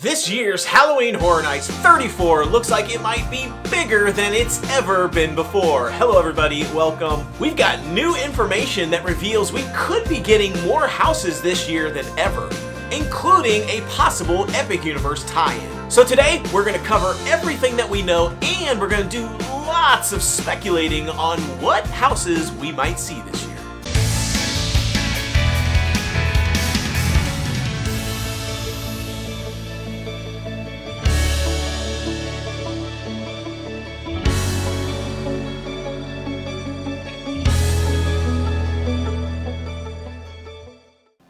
This year's Halloween Horror Nights 34 looks like it might be bigger than it's ever been before. Hello everybody, welcome. We've got new information that reveals we could be getting more houses this year than ever, including a possible Epic Universe tie-in. So today, we're gonna cover everything that we know, and we're gonna do lots of speculating on what houses we might see this year.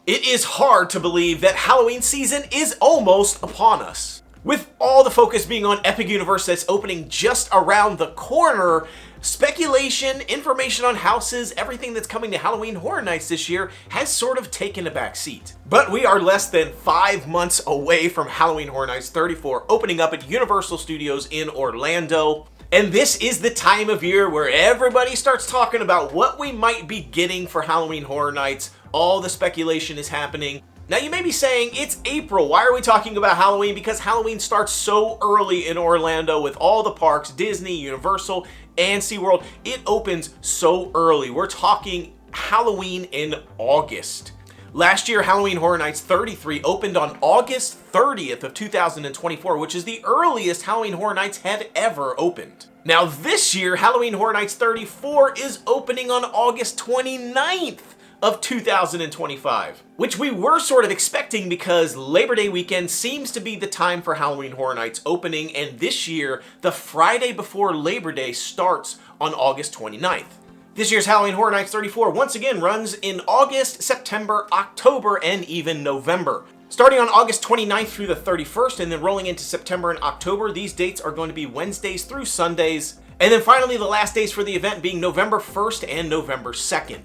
It is hard to believe that Halloween season is almost upon us. With all the focus being on Epic Universe that's opening just around the corner, speculation, information on houses, everything that's coming to Halloween Horror Nights this year has sort of taken a back seat. But we are less than 5 months away from Halloween Horror Nights 34 opening up at Universal Studios in Orlando. And this is the time of year where everybody starts talking about what we might be getting for Halloween Horror Nights. All the speculation is happening. Now you may be saying, it's April, why are we talking about Halloween? Because Halloween starts so early in Orlando with all the parks, Disney, Universal, and SeaWorld. It opens so early. We're talking Halloween in August. Last year, Halloween Horror Nights 33 opened on August 30th of 2024, which is the earliest Halloween Horror Nights had ever opened. Now this year, Halloween Horror Nights 34 is opening on August 29th of 2025, which we were sort of expecting because Labor Day weekend seems to be the time for Halloween Horror Nights opening, and this year, the Friday before Labor Day starts on August 29th. This year's Halloween Horror Nights 34 once again runs in August, September, October, and even November. Starting on August 29th through the 31st and then rolling into September and October, these dates are going to be Wednesdays through Sundays. And then finally the last days for the event being November 1st and November 2nd.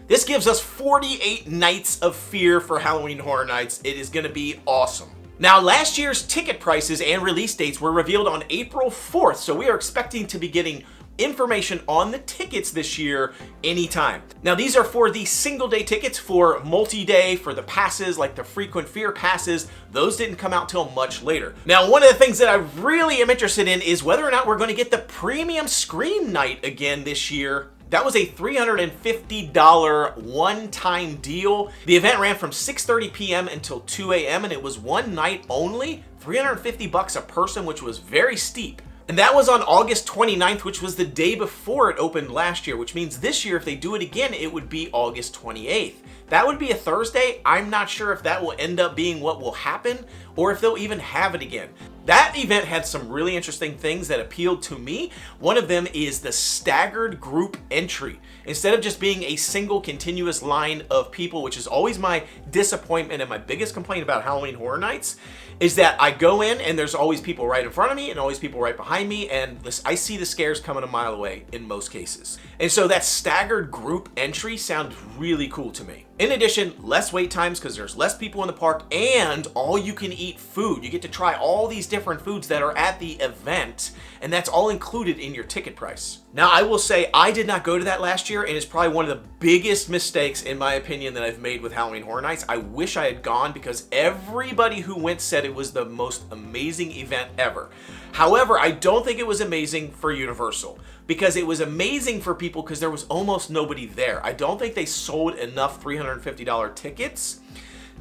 This gives us 48 nights of fear for Halloween Horror Nights. It is going to be awesome. Now, last year's ticket prices and release dates were revealed on April 4th, so we are expecting to be getting information on the tickets this year anytime. Now, these are for the single day tickets. For multi-day, for the passes, like the frequent fear passes, those didn't come out till much later. Now, one of the things that I really am interested in is whether or not we're going to get the premium screen night again this year. That was a $350 one-time deal. The event ran from 6:30 p.m. until 2 a.m. and it was one night only, $350 a person, which was very steep. And that was on August 29th, which was the day before it opened last year, which means this year, if they do it again, it would be August 28th. That would be a Thursday. I'm not sure if that will end up being what will happen or if they'll even have it again. That event had some really interesting things that appealed to me. One of them is the staggered group entry. Instead of just being a single continuous line of people, which is always my disappointment and my biggest complaint about Halloween Horror Nights, is that I go in and there's always people right in front of me and always people right behind me, and I see the scares coming a mile away in most cases. And so that staggered group entry sounds really cool to me. In addition, less wait times because there's less people in the park, and all you can eat food. You get to try all these different foods that are at the event, and that's all included in your ticket price. Now, I will say I did not go to that last year, and it's probably one of the biggest mistakes, in my opinion, that I've made with Halloween Horror Nights. I wish I had gone because everybody who went said it was the most amazing event ever. However, I don't think it was amazing for Universal because it was amazing for people because there was almost nobody there. I don't think they sold enough $350 tickets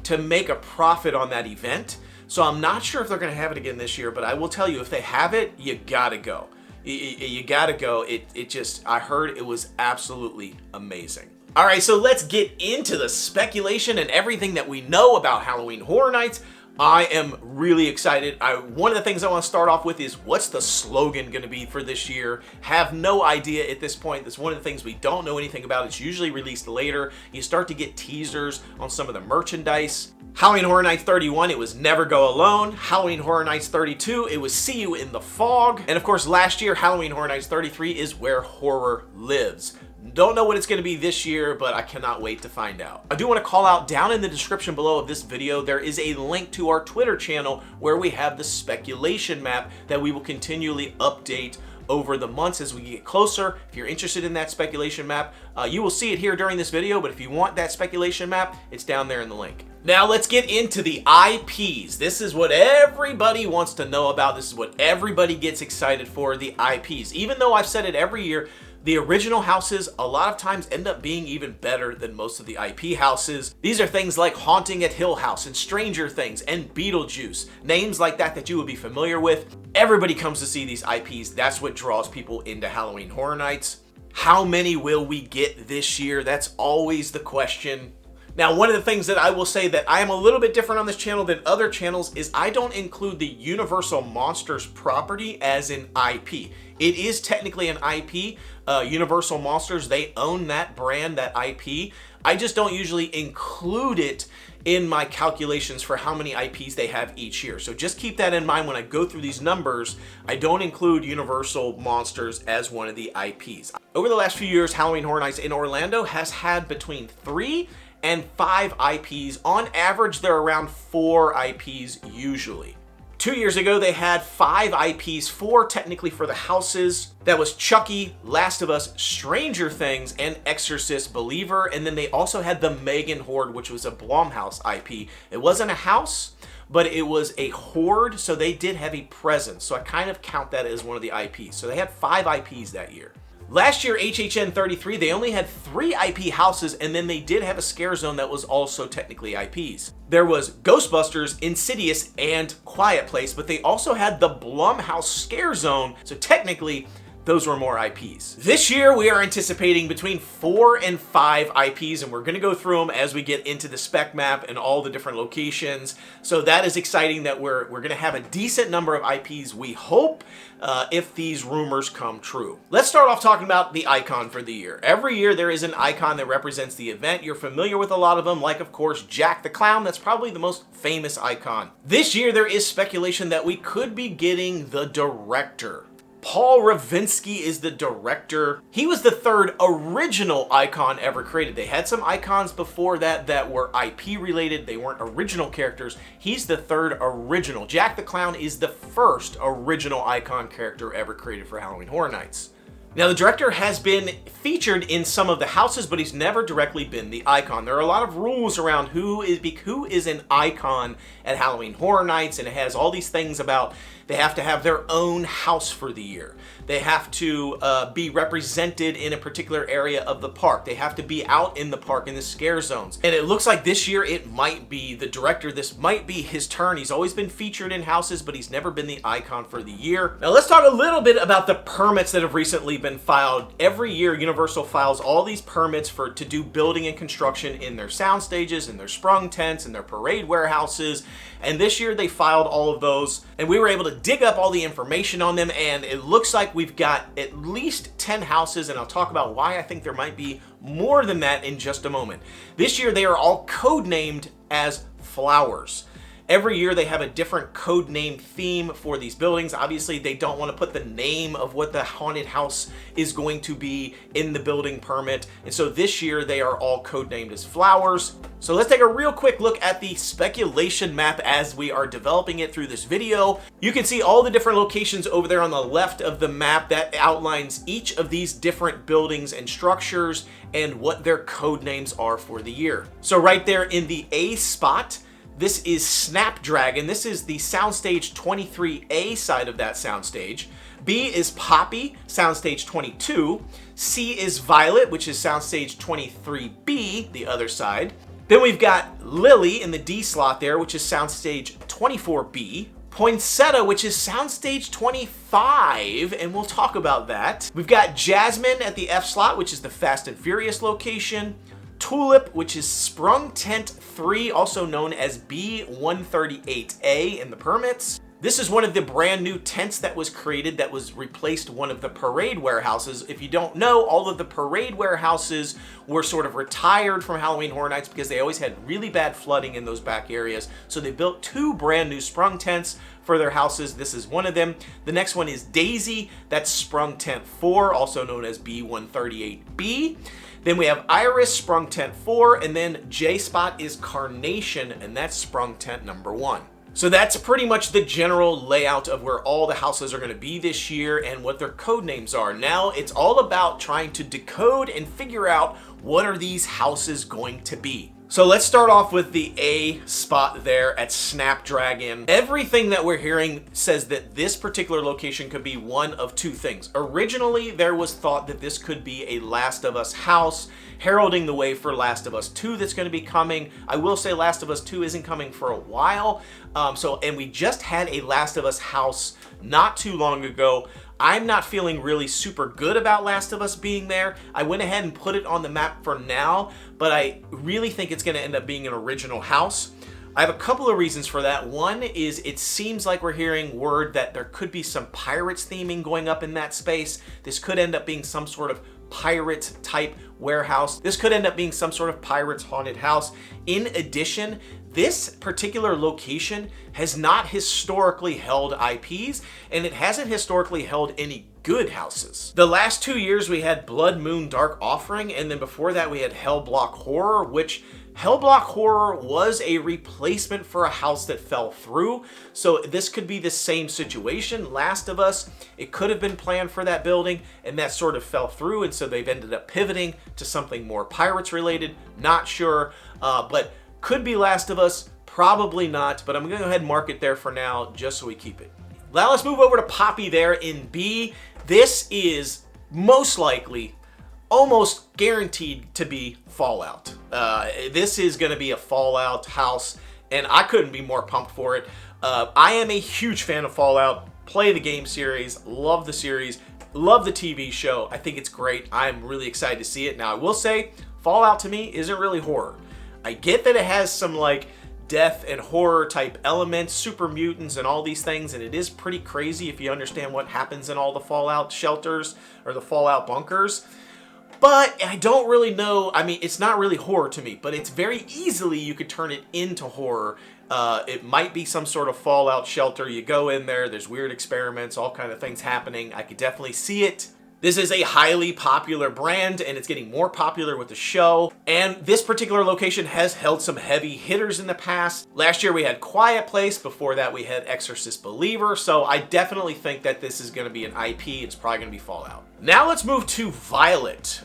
to make a profit on that event. So I'm not sure if they're going to have it again this year, but I will tell you, if they have it, you gotta go. You gotta go. I heard it was absolutely amazing. All right, so let's get into the speculation and everything that we know about Halloween Horror Nights. I am really excited. One of the things I want to start off with is, what's the slogan going to be for this year? Have no idea at this point. That's one of the things we don't know anything about. It's usually released later. You start to get teasers on some of the merchandise. Halloween Horror Nights 31, it was Never Go Alone. Halloween Horror Nights 32, it was See You in the Fog. And of course, last year, Halloween Horror Nights 33 is Where Horror Lives. Don't know what it's going to be this year, but I cannot wait to find out. I do want to call out, down in the description below of this video, there is a link to our Twitter channel where we have the speculation map that we will continually update over the months as we get closer. If you're interested in that speculation map, you will see it here during this video, but if you want that speculation map, it's down there in the link. Now let's get into the IPs. This is what everybody wants to know about. This is what everybody gets excited for, the IPs. Even though I've said it every year, the original houses a lot of times end up being even better than most of the IP houses. These are things like Haunting at Hill House and Stranger Things and Beetlejuice. Names like that you would be familiar with. Everybody comes to see these IPs. That's what draws people into Halloween Horror Nights. How many will we get this year? That's always the question. Now, one of the things that I will say that I am a little bit different on this channel than other channels is I don't include the Universal Monsters property as an IP. It is technically an IP. Universal Monsters, they own that brand, that IP. I just don't usually include it in my calculations for how many IPs they have each year. So just keep that in mind when I go through these numbers. I don't include Universal Monsters as one of the IPs. Over the last few years, Halloween Horror Nights in Orlando has had between 3 and 5 IPs. On average, they're around 4 IPs usually. 2 years ago, they had 5 IPs, 4 technically for the houses. That was Chucky, Last of Us, Stranger Things, and Exorcist Believer. And then they also had the Megan Horde, which was a Blumhouse IP. It wasn't a house, but it was a horde, so they did have a presence. So I kind of count that as one of the IPs. So they had 5 IPs that year. Last year, HHN 33, they only had 3 IP houses, and then they did have a scare zone that was also technically IPs. There was Ghostbusters, Insidious, and Quiet Place, but they also had the Blumhouse scare zone, so technically, those were more IPs. This year, we are anticipating between 4 and 5 IPs, and we're gonna go through them as we get into the spec map and all the different locations. So that is exciting that we're gonna have a decent number of IPs, we hope, if these rumors come true. Let's start off talking about the icon for the year. Every year, there is an icon that represents the event. You're familiar with a lot of them, like, of course, Jack the Clown. That's probably the most famous icon. This year, there is speculation that we could be getting the director. Paul Ravinsky is the director. He was the 3rd original icon ever created. They had some icons before that that were IP related. They weren't original characters. He's the 3rd original. Jack the Clown is the 1st original icon character ever created for Halloween Horror Nights. Now, the director has been featured in some of the houses, but he's never directly been the icon. There are a lot of rules around who is an icon at Halloween Horror Nights, and it has all these things about they have to have their own house for the year. They have to be represented in a particular area of the park. They have to be out in the park in the scare zones. And it looks like this year it might be the director. This might be his turn. He's always been featured in houses, but he's never been the icon for the year. Now let's talk a little bit about the permits that have recently been filed. Every year, Universal files all these permits to do building and construction in their sound stages, in their sprung tents, in their parade warehouses. And this year they filed all of those, and we were able to dig up all the information on them, and it looks like we've got at least 10 houses, and I'll talk about why I think there might be more than that in just a moment. This year they are all codenamed as Flowers. Every year they have a different code name theme for these buildings. Obviously, they don't want to put the name of what the haunted house is going to be in the building permit. And so this year they are all codenamed as Flowers. So let's take a real quick look at the speculation map as we are developing it through this video. You can see all the different locations over there on the left of the map that outlines each of these different buildings and structures and what their code names are for the year. So right there in the A spot, this is Snapdragon. This is the Soundstage 23A side of that soundstage. B is Poppy, Soundstage 22. C is Violet, which is Soundstage 23B, the other side. Then we've got Lily in the D slot there, which is Soundstage 24B. Poinsettia, which is Soundstage 25, and we'll talk about that. We've got Jasmine at the F slot, which is the Fast and Furious location. Tulip, which is Sprung Tent 3, also known as B138A in the permits. This is one of the brand new tents that was created that was replaced one of the parade warehouses. If you don't know, all of the parade warehouses were sort of retired from Halloween Horror Nights because they always had really bad flooding in those back areas. So they built 2 brand new sprung tents for their houses. This is one of them. The next one is Daisy. That's Sprung Tent 4, also known as B138B. Then we have Iris, Sprung Tent 4, and then J spot is Carnation, and that's Sprung Tent number 1. So that's pretty much the general layout of where all the houses are going to be this year and what their code names are. Now it's all about trying to decode and figure out what are these houses going to be. So let's start off with the A spot there at Snapdragon. Everything that we're hearing says that this particular location could be one of two things. Originally, there was thought that this could be a Last of Us house, heralding the way for Last of Us 2 that's going to be coming. I will say Last of Us 2 isn't coming for a while. And we just had a Last of Us house not too long ago. I'm not feeling really super good about Last of Us being there. I went ahead and put it on the map for now, but I really think it's going to end up being an original house. I have a couple of reasons for that. One is it seems like we're hearing word that there could be some Pirates theming going up in that space. This could end up being some sort of pirate type warehouse. This could end up being some sort of Pirates haunted house. In addition, this particular location has not historically held IPs, and it hasn't historically held any good houses. The last 2 years we had Blood Moon Dark Offering, and then before that we had Hellblock Horror, which Hellblock Horror was a replacement for a house that fell through. So this could be the same situation. Last of Us, it could have been planned for that building and that sort of fell through, and so they've ended up pivoting to something more Pirates related. Not sure, but could be Last of Us, probably not, but I'm gonna go ahead and mark it there for now just so we keep it. Now let's move over to Poppy there in B. This is most likely, almost guaranteed to be Fallout. This is going to be a Fallout house, and I couldn't be more pumped for it. I am a huge fan of Fallout, play the game series, love the series, love the TV show. I think it's great. I'm really excited to see it. Now, I will say, Fallout to me isn't really horror. I get that it has some like death and horror type elements, super mutants and all these things, and it is pretty crazy if you understand what happens in all the Fallout shelters or the Fallout bunkers. But I don't really know. I mean, it's not really horror to me, but it's very easily you could turn it into horror. It might be some sort of Fallout shelter. You go in there, there's weird experiments, all kind of things happening. I could definitely see it. This is a highly popular brand, and it's getting more popular with the show. And this particular location has held some heavy hitters in the past. Last year we had Quiet Place. Before that we had Exorcist Believer. So I definitely think that this is going to be an IP. It's probably going to be Fallout. Now let's move to Violet.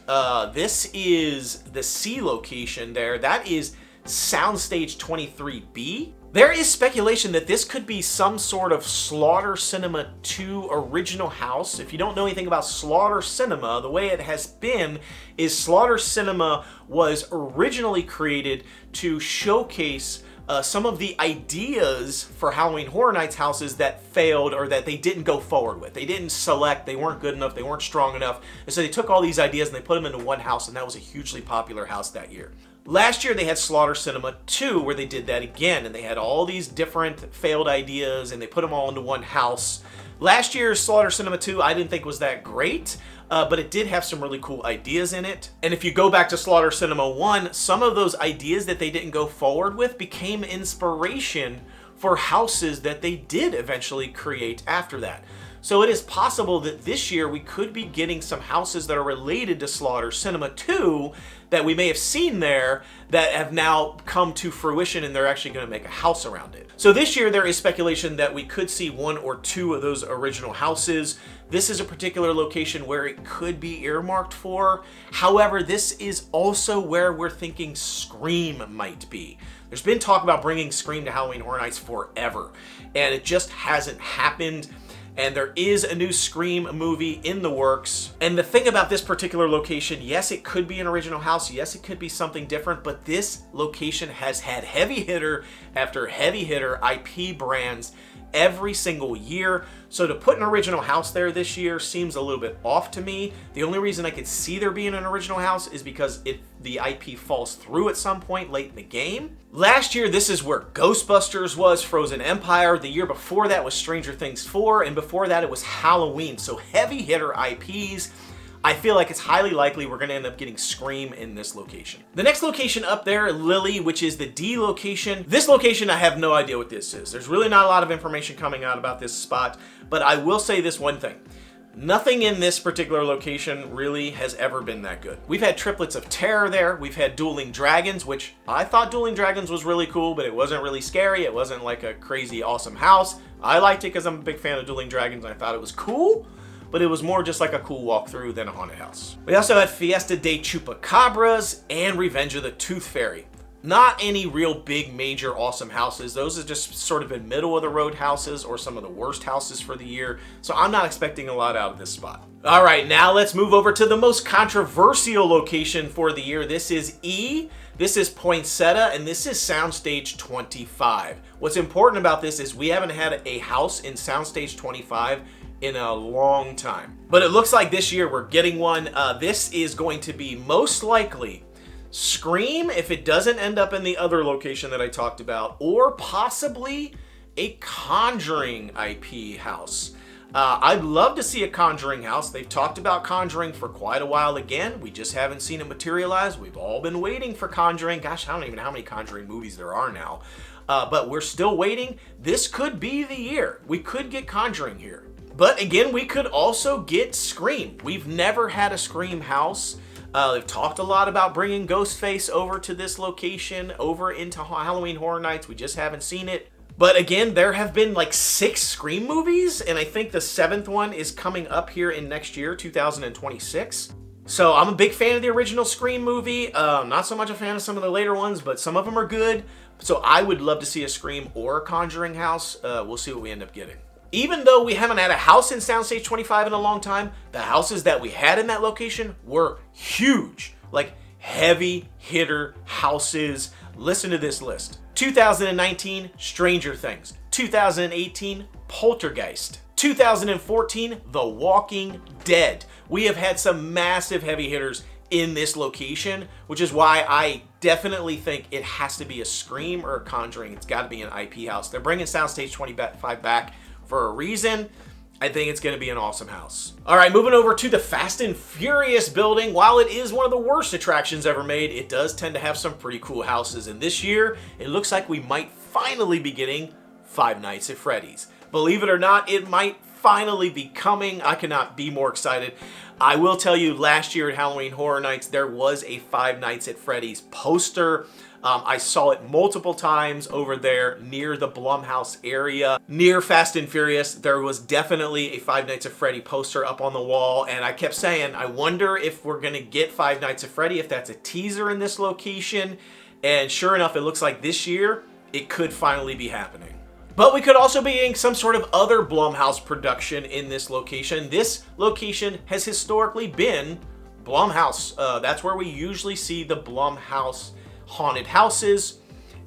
This is the C location there. That is Soundstage 23B. There is speculation that this could be some sort of Slaughter Cinema 2 original house. If you don't know anything about Slaughter Cinema, the way it has been is Slaughter Cinema was originally created to showcase some of the ideas for Halloween Horror Nights houses that failed or that they didn't go forward with. They didn't select, they weren't good enough, they weren't strong enough. And so they took all these ideas and they put them into one house, and that was a hugely popular house that year. Last year they had Slaughter Cinema 2 where they did that again, and they had all these different failed ideas and they put them all into one house. Last year's Slaughter Cinema 2 I didn't think was that great, but it did have some really cool ideas in it. And if you go back to Slaughter Cinema 1, some of those ideas that they didn't go forward with became inspiration for houses that they did eventually create after that. So it is possible that this year we could be getting some houses that are related to Slaughter Cinema 2 that we may have seen there that have now come to fruition, and they're actually going to make a house around it. So this year there is speculation that we could see one or two of those original houses. This is a particular location where it could be earmarked for. However, this is also where we're thinking Scream might be. There's been talk about bringing Scream to Halloween Horror Nights forever, and it just hasn't happened. And there is a new Scream movie in the works. And the thing about this particular location, yes, it could be an original house. Yes, it could be something different. But this location has had heavy hitter after heavy hitter IP brands every single year. So to put an original house there this year seems a little bit off to me. The only reason I could see there being an original house is because the IP falls through at some point late in the game. Last year, this is where Ghostbusters was, Frozen Empire. The year before that was Stranger Things 4, and before that it was Halloween. So heavy hitter IPs. I feel like it's highly likely we're going to end up getting Scream in this location. The next location up there, Lily, which is the D location. This location, I have no idea what this is. There's really not a lot of information coming out about this spot, but I will say this one thing. Nothing in this particular location really has ever been that good. We've had Triplets of Terror there. We've had Dueling Dragons, which I thought Dueling Dragons was really cool, but it wasn't really scary. It wasn't like a crazy awesome house. I liked it because I'm a big fan of Dueling Dragons and I thought it was cool, but it was more just like a cool walkthrough than a haunted house. We also had Fiesta de Chupacabras and Revenge of the Tooth Fairy. Not any real big, major, awesome houses. Those are just sort of in middle of the road houses or some of the worst houses for the year. So I'm not expecting a lot out of this spot. All right, now let's move over to the most controversial location for the year. This is E. This is Poinsettia, and this is Soundstage 25. What's important about this is we haven't had a house in Soundstage 25 in a long time. But it looks like this year we're getting one. This is going to be most likely Scream, if it doesn't end up in the other location that I talked about, or possibly a Conjuring IP house. I'd love to see a Conjuring house. They've talked about Conjuring for quite a while again. We just haven't seen it materialize. We've all been waiting for Conjuring. Gosh, I don't even know how many Conjuring movies there are now. But we're still waiting. This could be the year. We could get Conjuring here. But again, we could also get Scream. We've never had a Scream house. They've talked a lot about bringing Ghostface over to this location, over into Halloween Horror Nights. We just haven't seen it. But again, there have been like 6 Scream movies, and I think the 7th one is coming up here in next year, 2026. So I'm a big fan of the original Scream movie. Not so much a fan of some of the later ones, but some of them are good. So I would love to see a Scream or a Conjuring house. We'll see what we end up getting. Even though we haven't had a house in Soundstage 25 in a long time, the houses that we had in that location were huge. Like heavy hitter houses. Listen to this list. 2019, Stranger Things. 2018, Poltergeist. 2014, The Walking Dead. We have had some massive heavy hitters in this location, which is why I definitely think it has to be a Scream or a Conjuring. It's got to be an IP house. They're bringing Soundstage 25 back for a reason. I think it's going to be an awesome house. All right, moving over to the Fast and Furious building. While it is one of the worst attractions ever made, it does tend to have some pretty cool houses. And this year, it looks like we might finally be getting Five Nights at Freddy's. Believe it or not, it might finally be coming. I cannot be more excited. I will tell you, last year at Halloween Horror Nights, there was a Five Nights at Freddy's poster. I saw it multiple times over there near the Blumhouse area. Near Fast and Furious, there was definitely a Five Nights at Freddy poster up on the wall, and I kept saying, I wonder if we're gonna get Five Nights at Freddy, if that's a teaser in this location. And sure enough, it looks like this year, it could finally be happening. But we could also be getting some sort of other Blumhouse production in this location. This location has historically been Blumhouse. That's where we usually see the Blumhouse haunted houses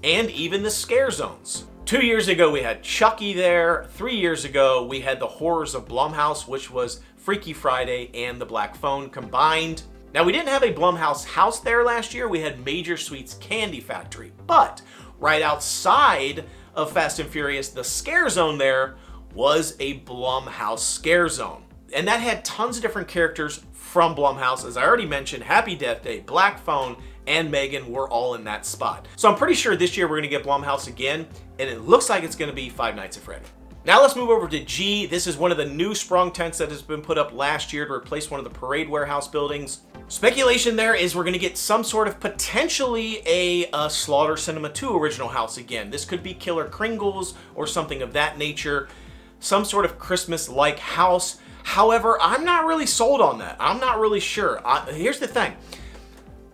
and even the scare zones. 2 years ago, we had Chucky there. 3 years ago, we had the Horrors of Blumhouse, which was Freaky Friday and the Black Phone combined. Now, we didn't have a Blumhouse house there last year. We had Major Sweets Candy Factory. But right outside of Fast and Furious, the scare zone there was a Blumhouse scare zone. And that had tons of different characters from Blumhouse. As I already mentioned, Happy Death Day, Black Phone, and Megan were all in that spot. So I'm pretty sure this year we're gonna get Blumhouse again, and it looks like it's gonna be Five Nights at Freddy. Now let's move over to G. This is one of the new sprung tents that has been put up last year to replace one of the Parade Warehouse buildings. Speculation there is we're gonna get some sort of potentially a Slaughter Cinema 2 original house again. This could be Killer Kringles or something of that nature. Some sort of Christmas-like house. However, I'm not really sold on that. I'm not really sure. Here's the thing.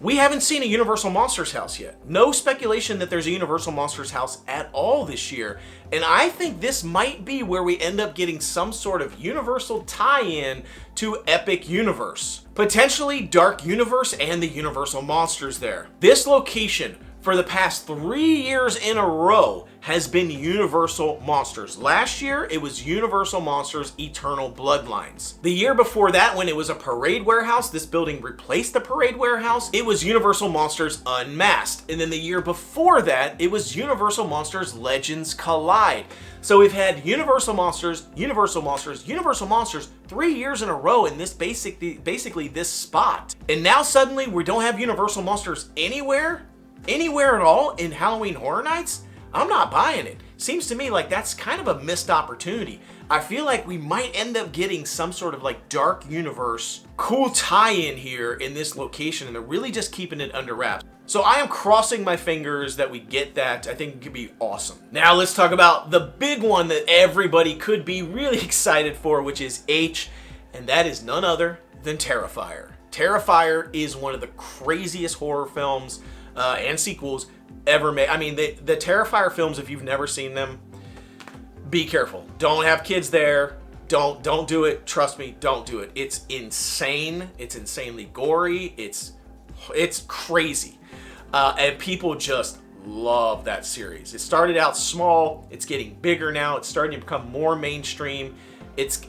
We haven't seen a Universal Monsters house yet. No speculation that there's a Universal Monsters house at all this year. And I think this might be where we end up getting some sort of Universal tie-in to Epic Universe. Potentially Dark Universe and the Universal Monsters there. This location, for the past 3 years in a row, has been Universal Monsters. Last year, it was Universal Monsters Eternal Bloodlines. The year before that, when it was a Parade Warehouse, this building replaced the Parade Warehouse, it was Universal Monsters Unmasked. And then the year before that, it was Universal Monsters Legends Collide. So we've had Universal Monsters, Universal Monsters, Universal Monsters 3 years in a row in this basically this spot. And now suddenly we don't have Universal Monsters anywhere at all in Halloween Horror Nights? I'm not buying it. seems to me like that's kind of a missed opportunity. I feel like we might end up getting some sort of like dark universe, cool tie-in here in this location, and they're really just keeping it under wraps. So I am crossing my fingers that we get that. I think it could be awesome. Now let's talk about the big one that everybody could be really excited for, which is H, and that is none other than Terrifier. Terrifier is one of the craziest horror films and sequels ever made. I mean, the Terrifier films, if you've never seen them, be careful. Don't have kids there. Don't do it. Trust me, don't do it. It's insane. It's insanely gory. It's crazy. And people just love that series. It started out small. It's getting bigger now. It's starting to become more mainstream.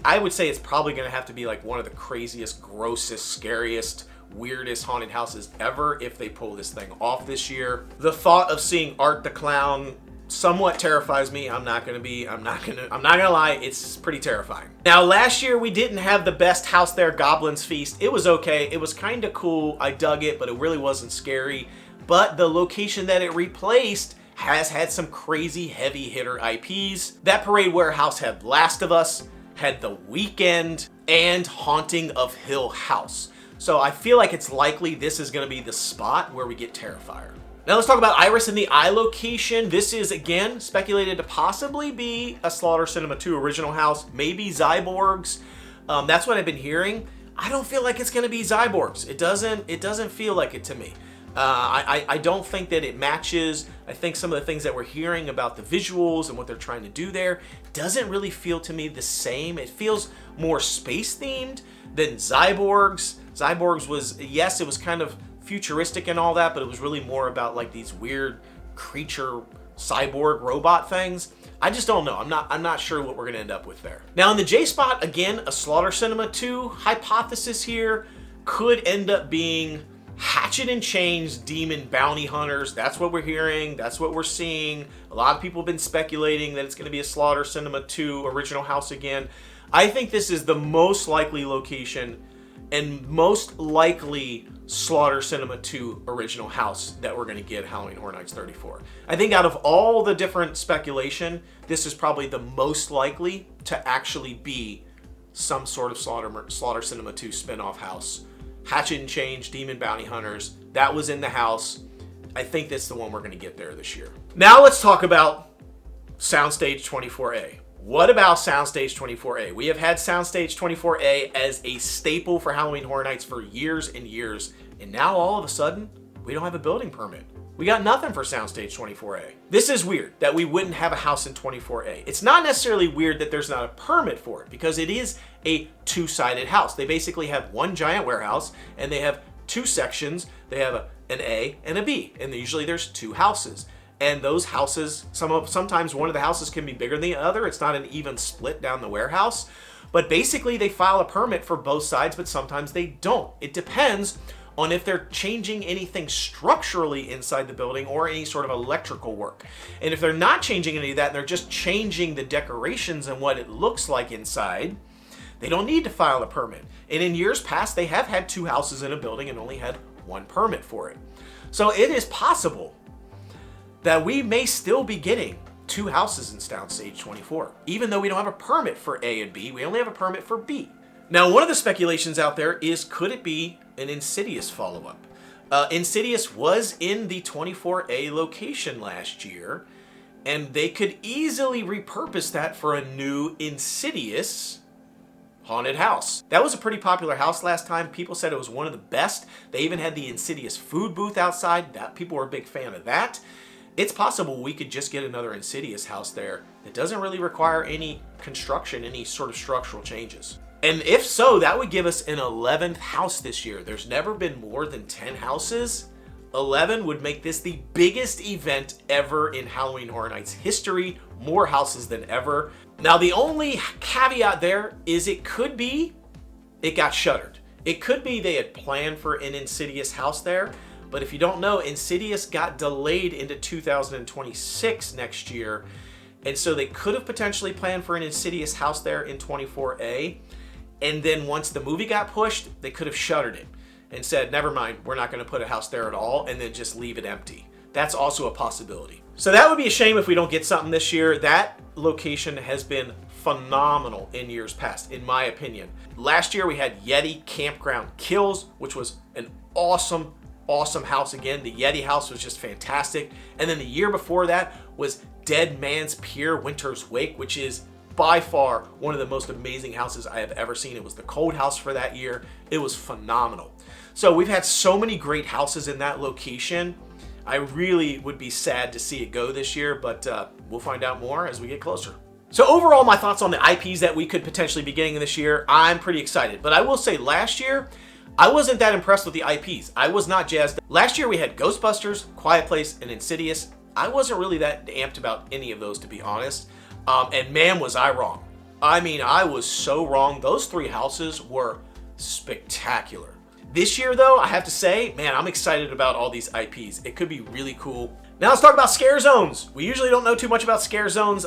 I would say it's probably going to have to be like one of the craziest, grossest, scariest, weirdest haunted houses ever if they pull this thing off this year. The thought of seeing Art the Clown somewhat terrifies me. I'm not gonna lie, it's pretty terrifying. Now last year we didn't have the best house there, Goblin's Feast. It was okay. It was kind of cool. I dug it, but it really wasn't scary. But the location that it replaced has had some crazy heavy hitter IPs. That Parade Warehouse had Last of Us, had The Weeknd, and Haunting of Hill House. So I feel like it's likely this is going to be the spot where we get Terrifier. Now let's talk about Iris in the Eye location. This is, again, speculated to possibly be a Slaughter Cinema 2 original house, maybe Zyborgs. That's what I've been hearing. I don't feel like it's going to be Zyborgs. It doesn't feel like it to me. I don't think that it matches. I think some of the things that we're hearing about the visuals and what they're trying to do there doesn't really feel to me the same. It feels more space themed than Zyborgs. Zyborgs was, yes, it was kind of futuristic and all that, but it was really more about like these weird creature cyborg robot things. I just don't know. I'm not sure what we're gonna end up with there. Now in the J spot, again, a Slaughter Cinema 2 hypothesis here could end up being Hatchet and Chains Demon Bounty Hunters. That's what we're hearing. That's what we're seeing. A lot of people have been speculating that it's going to be a Slaughter Cinema 2 original house again. I think this is the most likely location and most likely Slaughter Cinema 2 original house that we're going to get Halloween Horror Nights 34. I think out of all the different speculation, this is probably the most likely to actually be some sort of Slaughter Cinema 2 spin-off house. Hatchet and Chains, Demon Bounty Hunters, that was in the house. I think that's the one we're going to get there this year. Now let's talk about Soundstage 24A. What about Soundstage 24A? We have had Soundstage 24A as a staple for Halloween Horror Nights for years and years, and now all of a sudden, we don't have a building permit. We got nothing for Soundstage 24A. This is weird that we wouldn't have a house in 24A. It's not necessarily weird that there's not a permit for it, because it is a two-sided house. They basically have one giant warehouse, and they have two sections. They have an A and a B, and usually there's two houses. And those houses, sometimes one of the houses can be bigger than the other. It's not an even split down the warehouse. But basically, they file a permit for both sides, but sometimes they don't. It depends on if they're changing anything structurally inside the building or any sort of electrical work. And if they're not changing any of that, and they're just changing the decorations and what it looks like inside, they don't need to file a permit. And in years past, they have had two houses in a building and only had one permit for it. So it is possible that we may still be getting two houses in Soundstage 24. Even though we don't have a permit for A and B, we only have a permit for B. Now, one of the speculations out there is, could it be an Insidious follow-up? Insidious was in the 24A location last year, and they could easily repurpose that for a new Insidious haunted house. That was a pretty popular house last time. People said it was one of the best. They even had the Insidious food booth outside. People were a big fan of that. It's possible we could just get another Insidious house there that doesn't really require any construction, any sort of structural changes. And if so, that would give us an 11th house this year. There's never been more than 10 houses. 11 would make this the biggest event ever in Halloween Horror Nights history. More houses than ever. Now, the only caveat there is it could be it got shuttered. It could be they had planned for an Insidious house there. But if you don't know, Insidious got delayed into 2026 next year. And so they could have potentially planned for an Insidious house there in 24A. And then once the movie got pushed, they could have shuttered it and said, never mind, we're not going to put a house there at all, and then just leave it empty. that's also a possibility. So that would be a shame if we don't get something this year. That location has been phenomenal in years past, in my opinion. Last year we had Yeti Campground Kills, which was an awesome house again. The Yeti house was just fantastic. And then the year before that was Dead Man's Pier Winter's Wake, which is by far one of the most amazing houses I have ever seen. It was the cold house for that year. It was phenomenal. So we've had so many great houses in that location. I really would be sad to see it go this year, but we'll find out more as we get closer. So overall, my thoughts on the IPs that we could potentially be getting this year, I'm pretty excited. But I will say last year, I wasn't that impressed with the IPs. I was not jazzed. Last year we had Ghostbusters, Quiet Place, and Insidious. I wasn't really that amped about any of those, to be honest. And man, was I wrong. I mean, I was so wrong. Those three houses were spectacular. This year, though, I have to say, man, I'm excited about all these IPs. It could be really cool. Now let's talk about scare zones. We usually don't know too much about scare zones.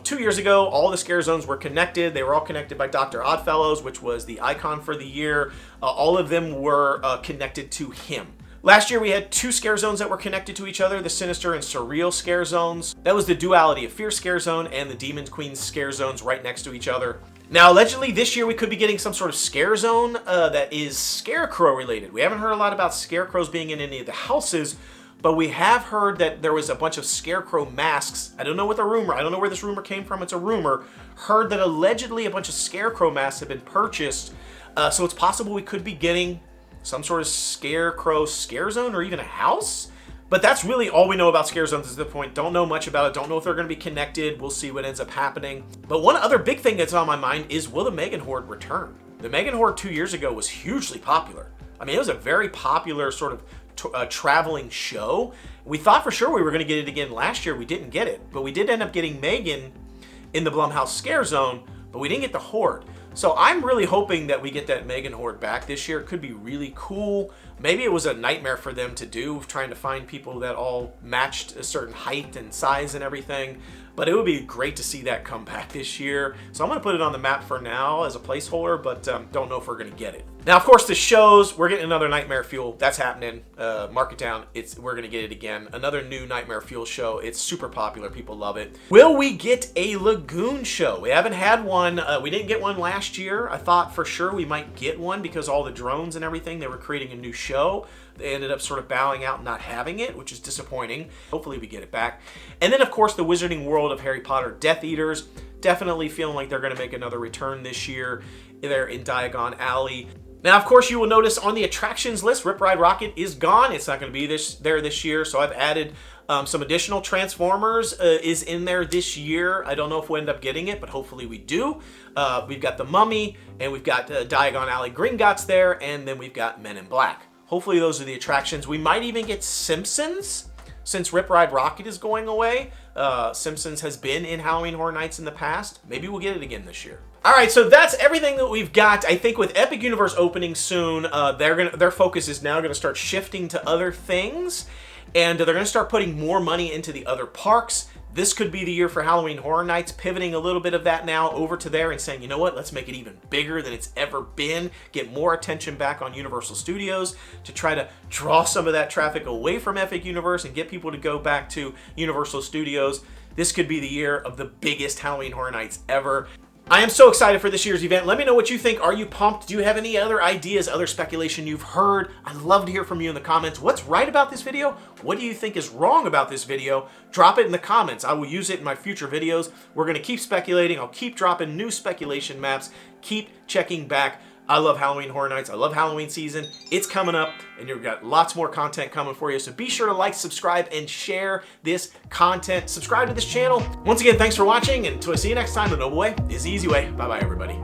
2 years ago, all the scare zones were connected. They were all connected by Dr. Oddfellows, which was the icon for the year. All of them were connected to him. Last year, we had 2 scare zones that were connected to each other, the Sinister and Surreal scare zones. That was the Duality of Fear scare zone and the Demon Queen scare zones right next to each other. Now, allegedly, this year we could be getting some sort of scare zone that is Scarecrow related. We haven't heard a lot about Scarecrows being in any of the houses, but we have heard that there was a bunch of Scarecrow masks. I don't know what the rumor, I don't know where this rumor came from, it's a rumor. Heard that allegedly a bunch of Scarecrow masks have been purchased, so it's possible we could be getting some sort of Scarecrow scare zone or even a house. But that's really all we know about scare zones at this point. Don't know much about it. Don't know if they're going to be connected. We'll see what ends up happening. But one other big thing that's on my mind is, will the Megan Horde return? The Megan Horde 2 years ago was hugely popular. I mean, it was a very popular sort of traveling show. We thought for sure we were going to get it again last year. We didn't get it. But we did end up getting Megan in the Blumhouse scare zone, but we didn't get the Horde. So I'm really hoping that we get that Megan Horde back this year. It could be really cool. Maybe it was a nightmare for them to do, trying to find people that all matched a certain height and size and everything. But it would be great to see that come back this year. So I'm going to put it on the map for now as a placeholder, but don't know if we're going to get it. Now, of course, the shows, we're getting another Nightmare Fuel. That's happening. Mark it down. We're going to get it again. Another new Nightmare Fuel show. It's super popular. People love it. Will we get a Lagoon show? We haven't had one. We didn't get one last year. I thought for sure we might get one because all the drones and everything, they were creating a new show. They ended up sort of bowing out and not having it, which is disappointing. Hopefully we get it back. And then, of course, the Wizarding World of Harry Potter Death Eaters. Definitely feeling like they're going to make another return this year. They're in Diagon Alley. Now, of course, you will notice on the attractions list, Rip Ride Rockit is gone. It's not going to be there this year, so I've added some additional Transformers is in there this year. I don't know if we'll end up getting it, but hopefully we do. We've got the Mummy, and we've got Diagon Alley Gringotts there, and then we've got Men in Black. Hopefully those are the attractions. We might even get Simpsons, since Rip Ride Rockit is going away. Simpsons has been in Halloween Horror Nights in the past. Maybe we'll get it again this year. All right, so that's everything that we've got. I think with Epic Universe opening soon, their focus is now going to start shifting to other things, and they're going to start putting more money into the other parks. This could be the year for Halloween Horror Nights, pivoting a little bit of that now over to there and saying, you know what, let's make it even bigger than it's ever been, get more attention back on Universal Studios to try to draw some of that traffic away from Epic Universe and get people to go back to Universal Studios. This could be the year of the biggest Halloween Horror Nights ever. I am so excited for this year's event. Let me know what you think. Are you pumped? Do you have any other ideas, other speculation you've heard? I'd love to hear from you in the comments. What's right about this video? What do you think is wrong about this video? Drop it in the comments. I will use it in my future videos. We're going to keep speculating. I'll keep dropping new speculation maps. Keep checking back. I love Halloween Horror Nights. I love Halloween season. It's coming up, and you've got lots more content coming for you. So be sure to like, subscribe, and share this content. Subscribe to this channel. Once again, thanks for watching, and until I see you next time, the Noble Way is the easy way. Bye-bye, everybody.